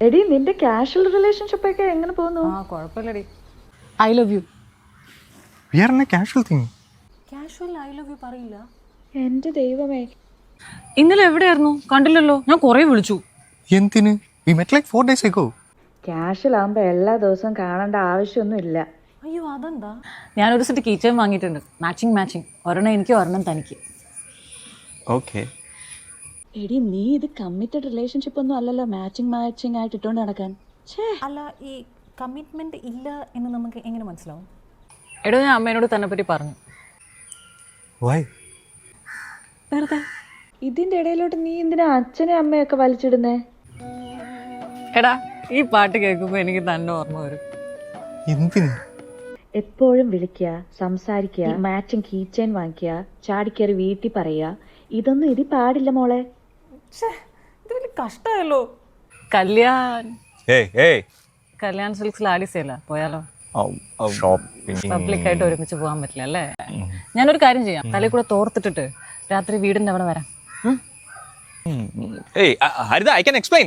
എടി നിന്റെ casual relationship ഒക്കെ എങ്ങനെ പോകുന്നു? കുഴപ്പമില്ലടി. I love you. We are in a casual thing. Casual I love you പറയില്ല. എന്റെ ദൈവമേ, ഇന്നലെ എവിടെയായിരുന്നു? കണ്ടില്ലല്ലോ. ഞാൻ കുറേ വിളിച്ചു. എന്തിന്? We met like 4 days ago. Casual ആകുമ്പോ എല്ലാ ദിവസവും കാണേണ്ട ആവശ്യമൊന്നും ഇല്ല. അയ്യോ അതെന്താ? ഞാനൊരു സെറ്റ് കീച്ചൻ വാങ്ങിയിട്ടുണ്ട്. മാച്ചിങ്. ഒരെണ്ണം എനിക്ക് ഒരെണ്ണം തനിക്ക്. Okay. എടി നീ ഇത് കമ്മിറ്റഡ് റിലേഷൻഷിപ്പ് ഒന്നും അല്ലല്ലോ മാച്ചിങ് ആയിട്ട് ഇട്ടോണ്ട് നടക്കാൻ. അല്ല, ഈ കമ്മിറ്റ്മെന്റ് ഇല്ല എന്ന് നമുക്ക് എങ്ങനെ മനസ്സിലാവും? എടോ, ഞാൻ അമ്മേനോട് തന്നെ പറ്റി പറഞ്ഞു. Why? വെറുതെ. ഇതിന്റെ ഇടയിലോട്ട് നീ എന്തിനാ അച്ഛനെ അമ്മയൊക്കെ വലിച്ചിടുന്നേ? എടാ, ഈ പാട്ട് കേൾക്കുമ്പോൾ എനിക്ക് തന്നെ ഓർമ്മ വരും. എന്തിന്? എപ്പോഴും വിളിക്കുക, സംസാരിക്കുക, മാച്ചിങ് കീച്ചെയിൻ വാങ്ങിക്കുക, ചാടിക്കയറി വീട്ടിൽ പറയുക, ഇതൊന്നും ഇതിൽ പാടില്ല മോളെ. ഇത് വലിയ കഷ്ടമായല്ലോ. കല്യാൺ സിൽക്സിൽ ആലിസയല്ല, പോയാലോ? പബ്ലിക് ആയിട്ട് ഒരുമിച്ച് പോകാൻ പറ്റില്ല അല്ലേ? ഞാനൊരു കാര്യം ചെയ്യാം, തലയിൽ കൂടെ തോർത്തിട്ടിട്ട് രാത്രി വീടിന്റെ അവിടെ വരാം. Hey, Harida, I can explain.